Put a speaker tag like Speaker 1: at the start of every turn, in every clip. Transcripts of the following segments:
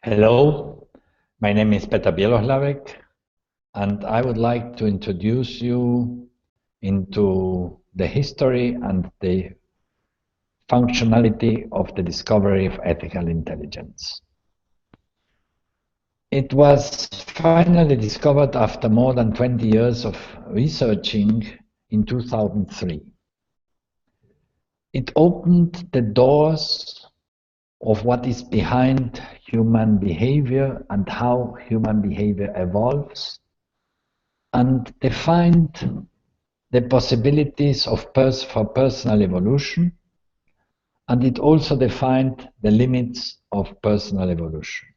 Speaker 1: Hello, my name is Peter Belohlavek, and I would like to introduce you into the history and the functionality of the discovery of ethical intelligence. It was finally discovered after more than 20 years of researching in 2003. It opened the doors of what is behind human behavior and how human behavior evolves, and defined the possibilities for personal evolution, and it also defined the limits of personal evolution.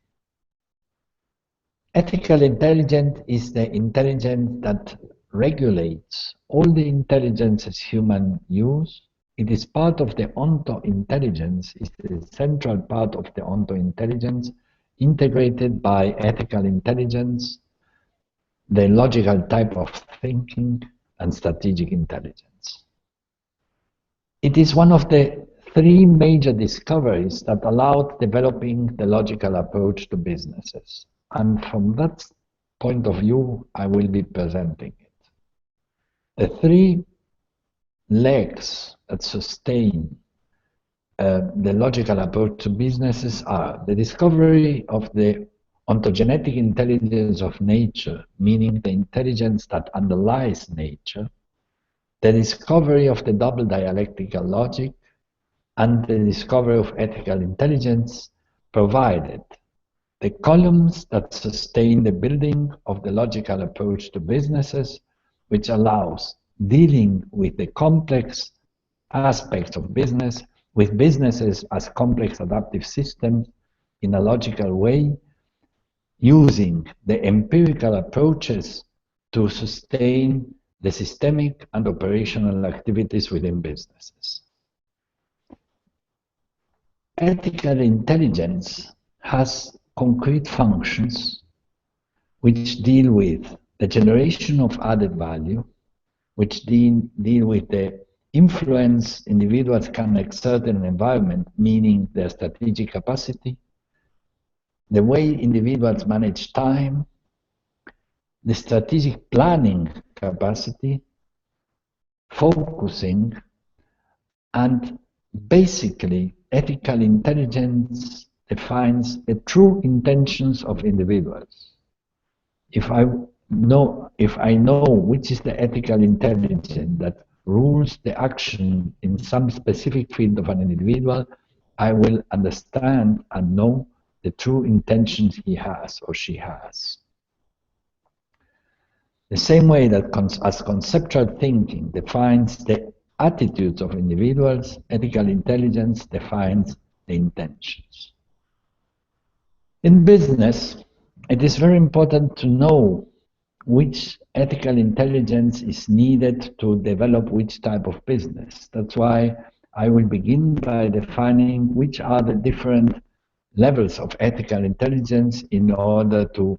Speaker 1: Ethical intelligence is the intelligence that regulates all the intelligences humans use. It is part of the onto-intelligence, is the central part of the onto-intelligence, integrated by ethical intelligence, the logical type of thinking, and strategic intelligence. It is one of the three major discoveries that allowed developing the logical approach to businesses. And from that point of view, I will be presenting it. The three legs that sustain the logical approach to businesses are the discovery of the ontogenetic intelligence of nature, meaning the intelligence that underlies nature, the discovery of the double dialectical logic, and the discovery of ethical intelligence, provided the columns that sustain the building of the logical approach to businesses, which allows dealing with the complex aspects of business, with businesses as complex adaptive systems in a logical way, using the empirical approaches to sustain the systemic and operational activities within businesses. Ethical intelligence has concrete functions which deal with the generation of added value, which deal with the influence individuals can exert in an environment, meaning their strategic capacity, the way individuals manage time, the strategic planning capacity, focusing, and basically ethical intelligence defines the true intentions of individuals. If I know which is the ethical intelligence that rules the action in some specific field of an individual, I will understand and know the true intentions he has or she has. The same way that as conceptual thinking defines the attitudes of individuals, ethical intelligence defines the intentions. In business, it is very important to know which ethical intelligence is needed to develop which type of business. That's why I will begin by defining which are the different levels of ethical intelligence in order to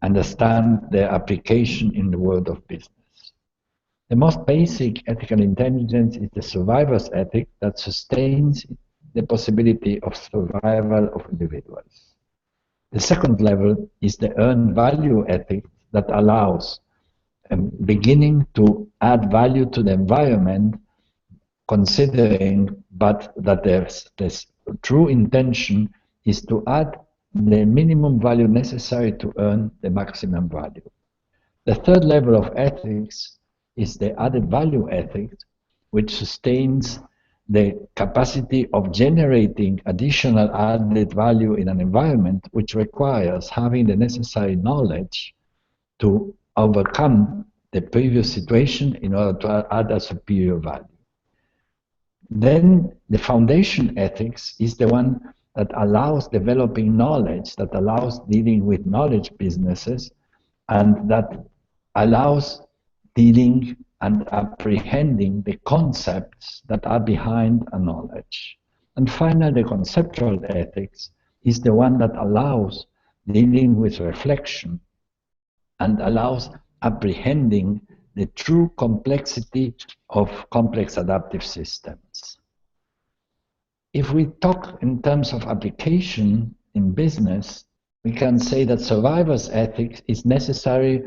Speaker 1: understand their application in the world of business. The most basic ethical intelligence is the survivor's ethic that sustains the possibility of survival of individuals. The second level is the earned value ethic that allows beginning to add value to the environment, considering but that this true intention is to add the minimum value necessary to earn the maximum value. The third level of ethics is the added value ethics, which sustains the capacity of generating additional added value in an environment, which requires having the necessary knowledge to overcome the previous situation in order to add a superior value. Then the foundation ethics is the one that allows developing knowledge, that allows dealing with knowledge businesses, and that allows dealing and apprehending the concepts that are behind a knowledge. And finally, the conceptual ethics is the one that allows dealing with reflection and allows apprehending the true complexity of complex adaptive systems. If we talk in terms of application, in business, we can say that survivor's ethics is necessary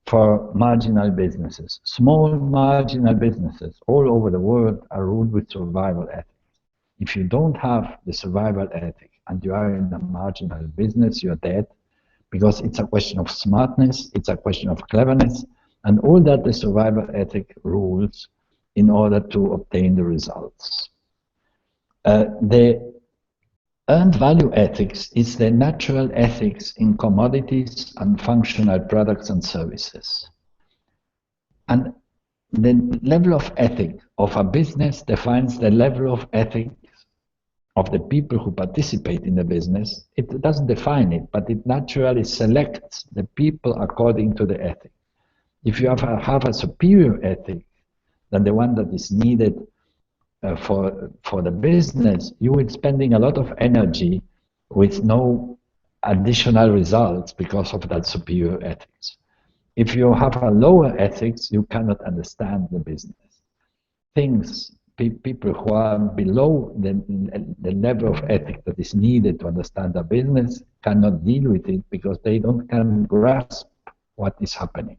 Speaker 1: for marginal businesses. Small marginal businesses all over the world are ruled with survival ethics. If you don't have the survival ethic and you are in a marginal business, you're dead, because it's a question of smartness, it's a question of cleverness, and all that the survival ethic rules in order to obtain the results. The earned value ethics is the natural ethics in commodities and functional products and services. And the level of ethic of a business defines the level of ethics of the people who participate in the business. It doesn't define it, but it naturally selects the people according to the ethic. If you have a superior ethic than the one that is needed for the business, you will be spending a lot of energy with no additional results because of that superior ethics. If you have a lower ethics, you cannot understand the business. People who are below the level of ethics that is needed to understand a business cannot deal with it because they can grasp what is happening.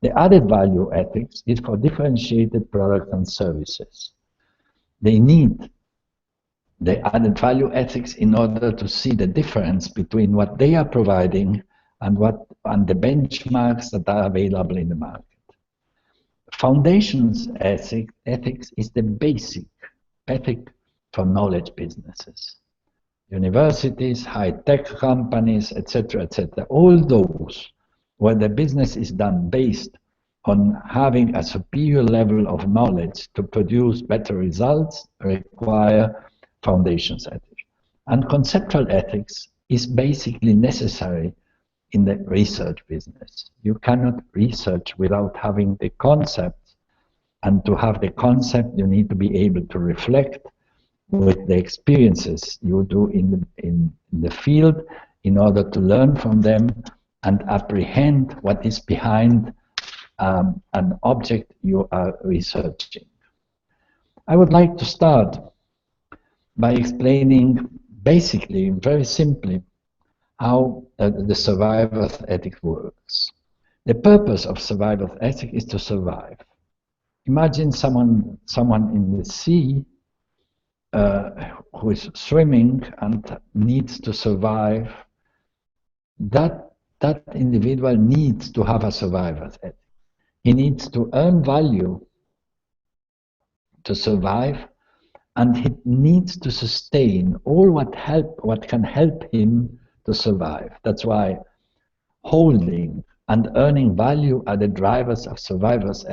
Speaker 1: The added value ethics is for differentiated products and services. They need the added value ethics in order to see the difference between what they are providing and the benchmarks that are available in the market. Foundations ethics is the basic ethic for knowledge businesses. Universities, high-tech companies, etc., all those where the business is done based on having a superior level of knowledge to produce better results require foundations ethics. And conceptual ethics is basically necessary in the research business. You cannot research without having the concept, and to have the concept you need to be able to reflect with the experiences you do in the field in order to learn from them and apprehend what is behind an object you are researching. I would like to start by explaining basically, very simply, how the survivor's ethic works. The purpose of survivor's ethic is to survive. Imagine someone in the sea who is swimming and needs to survive. That individual needs to have a survivor's ethic. He needs to earn value to survive, and he needs to sustain all what can help him to survive. That's why holding and earning value are the drivers of survivor's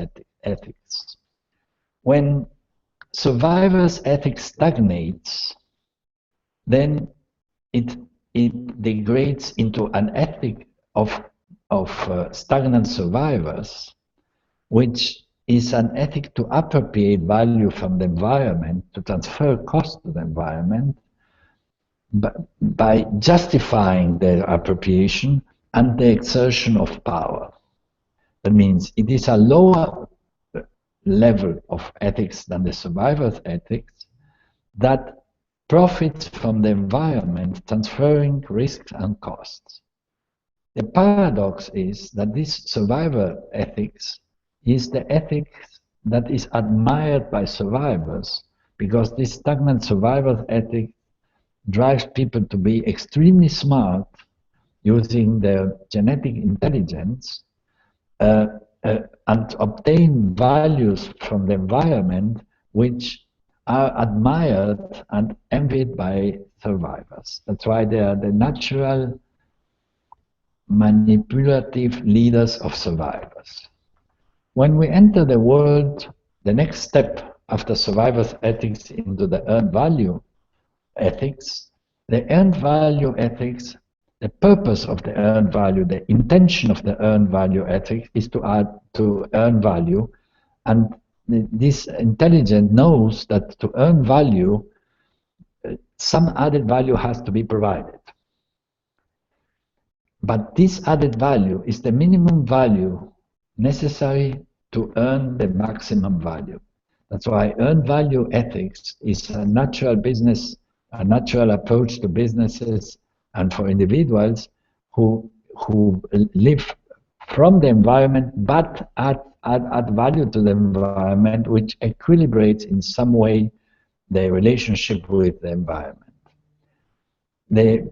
Speaker 1: ethics. When survivor's ethics stagnates, then it degrades into an ethic of stagnant survivors, which is an ethic to appropriate value from the environment, to transfer cost to the environment, by justifying their appropriation and the exertion of power. That means it is a lower level of ethics than the survivor's ethics that profits from the environment, transferring risks and costs. The paradox is that this survivor ethics is the ethics that is admired by survivors, because this stagnant survivor's ethic drives people to be extremely smart using their genetic intelligence and obtain values from the environment which are admired and envied by survivors. That's why they are the natural manipulative leaders of survivors. When we enter the world, the next step after survivors' ethics into the earned value ethics, the earned value ethics, the purpose of the earned value, the intention of the earned value ethics is to earn value, and this intelligence knows that to earn value, some added value has to be provided. But this added value is the minimum value necessary to earn the maximum value. That's why earned value ethics is a natural business a natural approach to businesses and for individuals who live from the environment but add value to the environment, which equilibrates in some way the relationship with the environment. The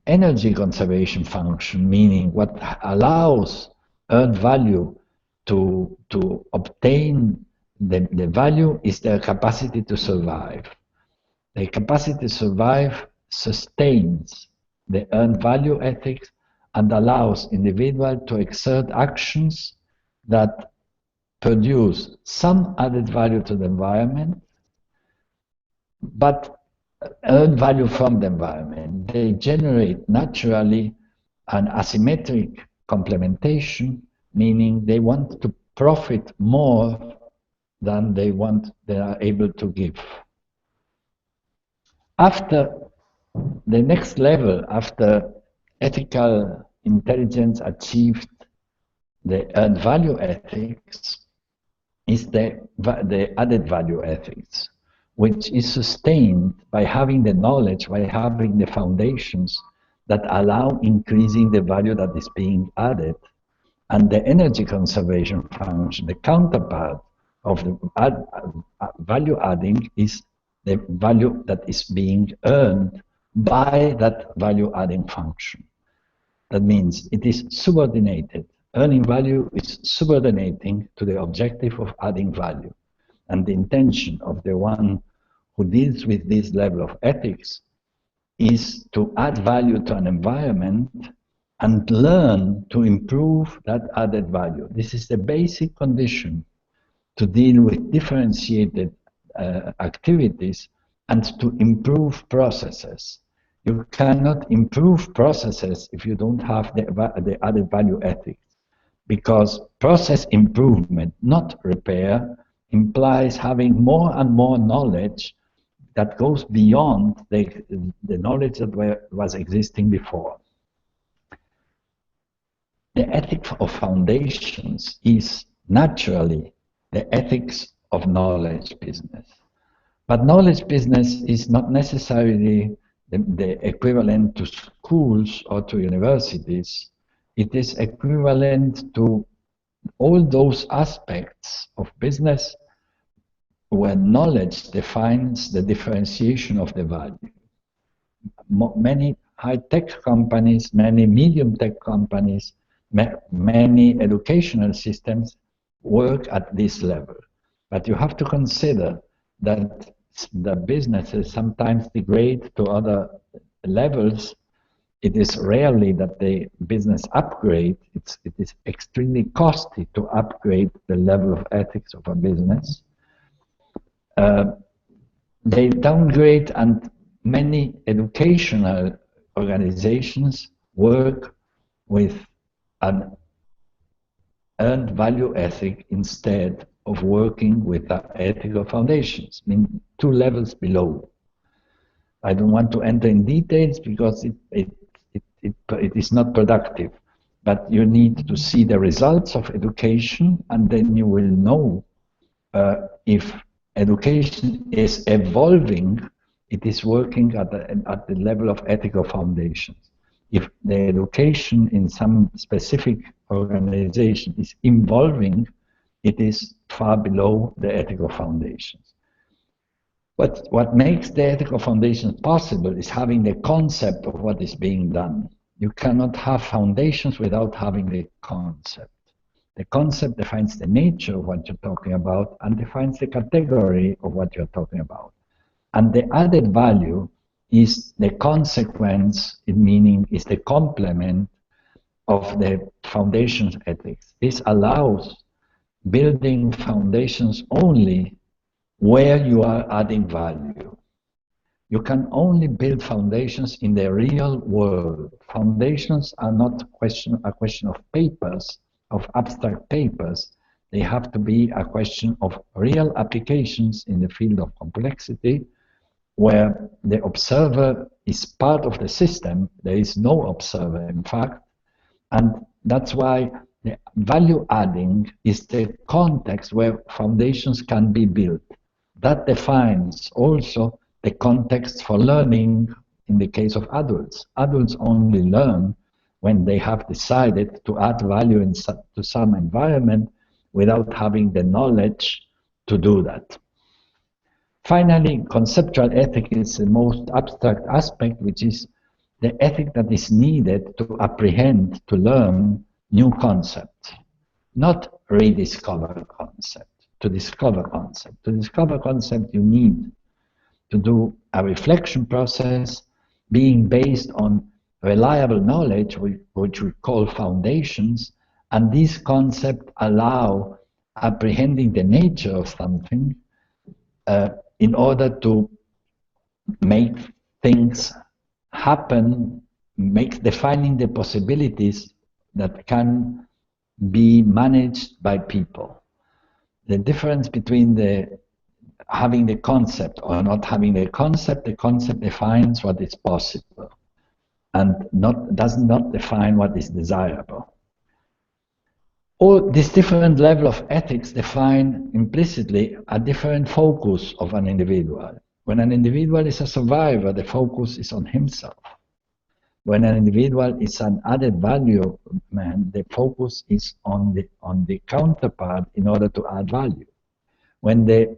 Speaker 1: energy conservation function, meaning what allows earned value to obtain the value, is their capacity to survive. The capacity to survive sustains the earned value ethics and allows individuals to exert actions that produce some added value to the environment, but earn value from the environment. They generate naturally an asymmetric complementation, meaning they want to profit more than they are able to give. After the next level, after ethical intelligence achieved the earned value ethics, is the added value ethics, which is sustained by having the knowledge, by having the foundations that allow increasing the value that is being added. And the energy conservation function, the counterpart of the value adding, is the value that is being earned by that value adding function. That means it is subordinated. Earning value is subordinating to the objective of adding value. And the intention of the one who deals with this level of ethics is to add value to an environment and learn to improve that added value. This is the basic condition to deal with differentiated activities and to improve processes. You cannot improve processes if you don't have the added value ethics, because process improvement, not repair, implies having more and more knowledge that goes beyond the knowledge that was existing before. The ethics of foundations is naturally the ethics of knowledge business. But knowledge business is not necessarily the equivalent to schools or to universities. It is equivalent to all those aspects of business where knowledge defines the differentiation of the value. Many high-tech companies, many medium-tech companies, many educational systems work at this level. But you have to consider that the businesses sometimes degrade to other levels. It is rarely that the business upgrade. It is extremely costly to upgrade the level of ethics of a business. They downgrade, and many educational organizations work with an earned value ethic instead of working with the ethical foundations, I mean 2 levels below. I don't want to enter in details because it is not productive, but you need to see the results of education, and then you will know if education is evolving, it is working at the level of ethical foundations. If the education in some specific organization is evolving, it is far below the ethical foundations. But what makes the ethical foundations possible is having the concept of what is being done. You cannot have foundations without having the concept. The concept defines the nature of what you're talking about and defines the category of what you're talking about. And the added value is the consequence, meaning is the complement of the foundation's ethics. This allows building foundations only where you are adding value. You can only build foundations in the real world. Foundations are not a question of papers, of abstract papers. They have to be a question of real applications in the field of complexity, where the observer is part of the system. There is no observer, in fact, and that's why the value adding is the context where foundations can be built. That defines also the context for learning in the case of adults. Adults only learn when they have decided to add value to some environment without having the knowledge to do that. Finally, conceptual ethic is the most abstract aspect, which is the ethic that is needed to apprehend, to learn new concepts, not rediscover concept, to discover concept. To discover concept, you need to do a reflection process being based on reliable knowledge, which we call foundations, and these concepts allow apprehending the nature of something in order to make things happen, defining the possibilities that can be managed by people. The difference between having the concept or not having the concept defines what is possible and does not define what is desirable. All these different levels of ethics define implicitly a different focus of an individual. When an individual is a survivor, the focus is on himself. When an individual is an added value man, the focus is on the counterpart in order to add value. When the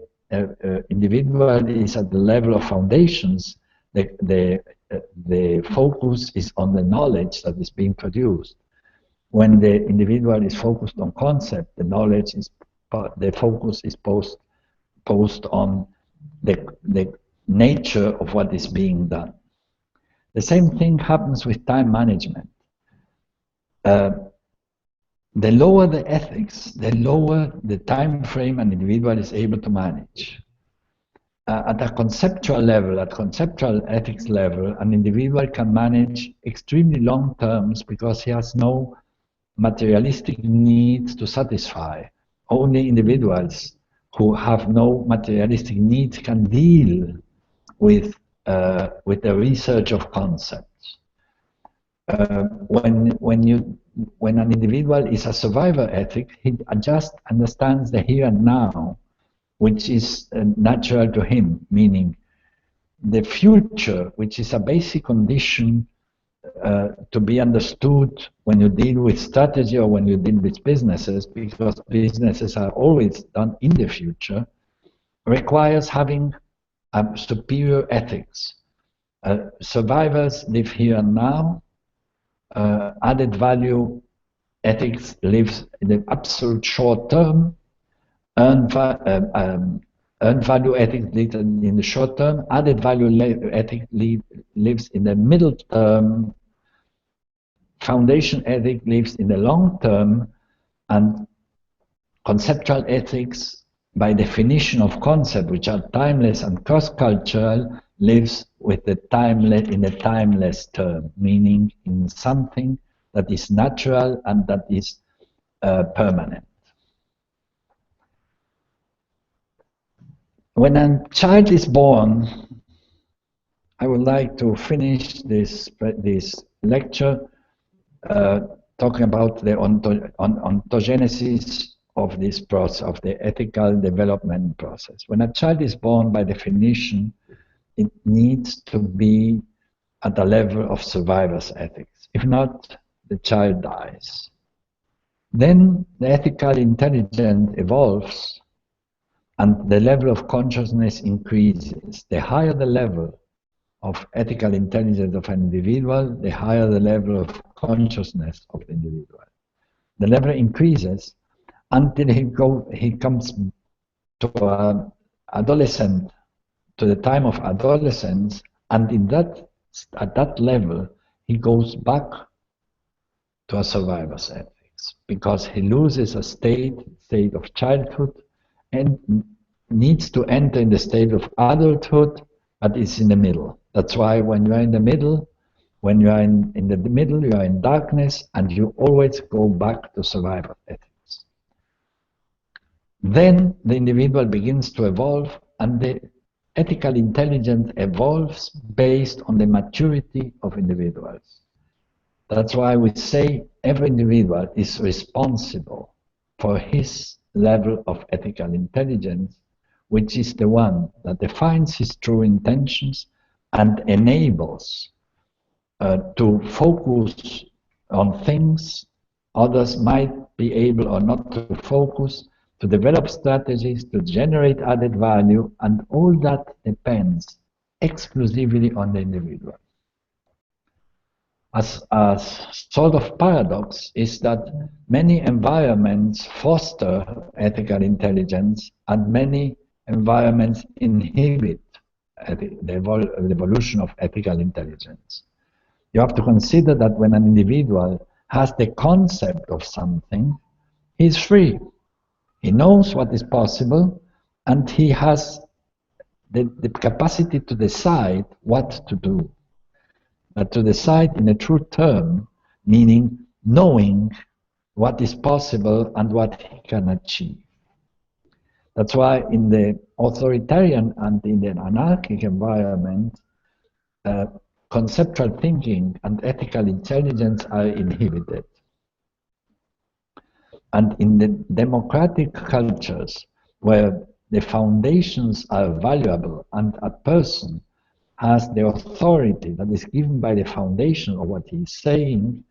Speaker 1: individual is at the level of foundations, the focus is on the knowledge that is being produced. When the individual is focused on concept, the focus is posed on the nature of what is being done. The same thing happens with time management. The lower the ethics, the lower the time frame an individual is able to manage. At a conceptual level, at conceptual ethics level, an individual can manage extremely long terms because he has no materialistic needs to satisfy. Only individuals who have no materialistic needs can deal with the research of concepts. When an individual is a survivor ethic, he just understands the here and now, which is natural to him, meaning the future, which is a basic condition to be understood when you deal with strategy or when you deal with businesses, because businesses are always done in the future, requires having a superior ethics. Survivors live here and now. Added value ethics lives in the absolute short term. Earned value ethics lives in the short term. Added value ethics lives in the middle term. Foundation ethic lives in the long term, and conceptual ethics, by definition of concept, which are timeless and cross-cultural, lives with in the timeless term, meaning in something that is natural and that is permanent. When a child is born, I would like to finish this lecture talking about the ontogenesis of this process, of the ethical development process. When a child is born, by definition, it needs to be at the level of survivor's ethics. If not, the child dies. Then the ethical intelligence evolves and the level of consciousness increases. The higher the level of ethical intelligence of an individual, the higher the level of consciousness of the individual. The level increases until he comes to adolescent, to the time of adolescence, and at that level he goes back to a survivor's ethics, because he loses a state of childhood and needs to enter in the state of adulthood, but it's in the middle. That's why when you are in the middle, when you are in the middle, you are in darkness, and you always go back to survival ethics. Then the individual begins to evolve, and the ethical intelligence evolves based on the maturity of individuals. That's why we say every individual is responsible for his level of ethical intelligence, which is the one that defines his true intentions and enables to focus on things others might be able or not to focus, to develop strategies, to generate added value, and all that depends exclusively on the individual. A sort of paradox is that many environments foster ethical intelligence and many environments inhibit the evolution of ethical intelligence. You have to consider that when an individual has the concept of something, he's free. He knows what is possible, and he has the capacity to decide what to do. But to decide in a true term, meaning knowing what is possible and what he can achieve. That's why in the authoritarian and in the anarchic environment, conceptual thinking and ethical intelligence are inhibited. And in the democratic cultures, where the foundations are valuable and a person has the authority that is given by the foundation of what he is saying,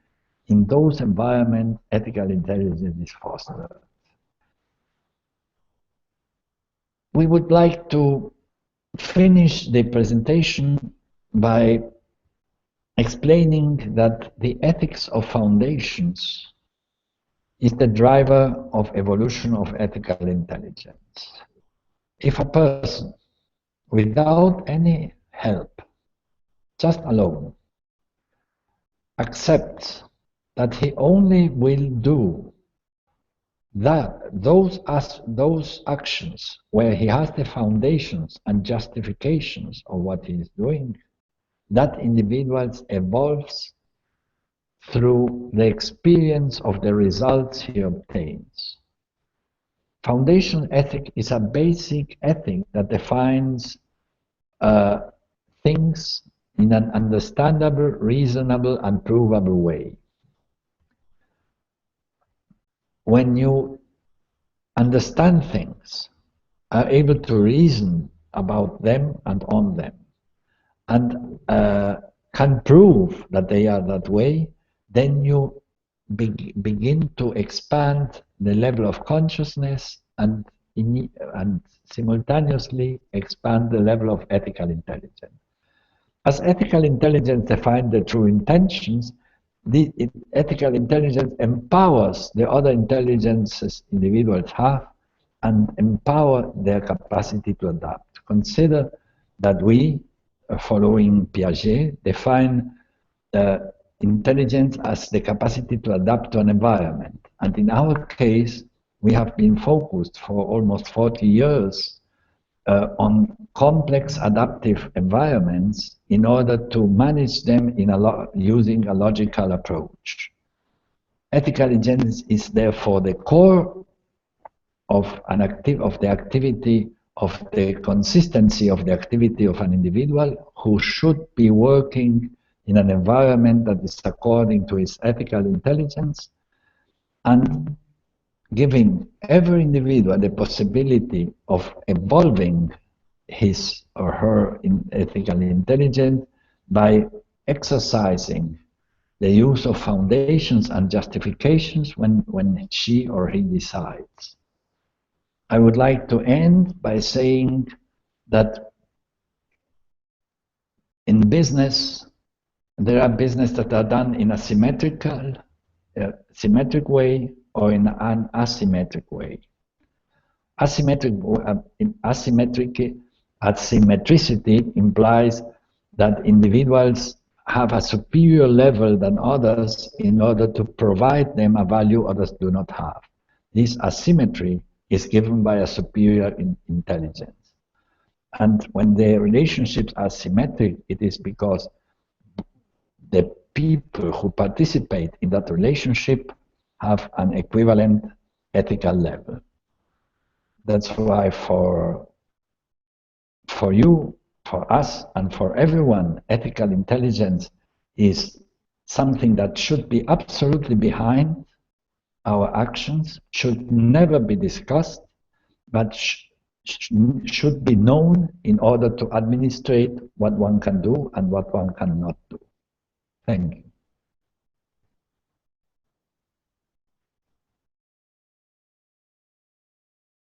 Speaker 1: in those environments, ethical intelligence is fostered. We would like to finish the presentation by explaining that the ethics of foundations is the driver of evolution of ethical intelligence. If a person, without any help, just alone, accepts that he only will do those actions where he has the foundations and justifications of what he is doing, that individual evolves through the experience of the results he obtains. Foundation ethic is a basic ethic that defines things in an understandable, reasonable, and provable way. When you understand things, are able to reason about them and on them, and can prove that they are that way, then you begin to expand the level of consciousness and simultaneously expand the level of ethical intelligence. As ethical intelligence defines the true intentions, the ethical intelligence empowers the other intelligences individuals have and empower their capacity to adapt. Consider that we, following Piaget, define intelligence as the capacity to adapt to an environment. And in our case, we have been focused for almost 40 years on complex adaptive environments in order to manage them using a logical approach. Ethical intelligence is therefore the core of the activity, of the consistency of the activity of an individual who should be working in an environment that is according to his ethical intelligence, and giving every individual the possibility of evolving his or her ethical intelligence by exercising the use of foundations and justifications when she or he decides. I would like to end by saying that in business, there are businesses that are done in a symmetric way or in an asymmetric way. Asymmetricity implies that individuals have a superior level than others in order to provide them a value others do not have. This asymmetry is given by a superior intelligence. And when the relationships are symmetric, it is because the people who participate in that relationship have an equivalent ethical level. That's why for you, for us, and for everyone, ethical intelligence is something that should be absolutely behind our actions, should never be discussed, but should be known in order to administrate what one can do and what one cannot do. Thank you.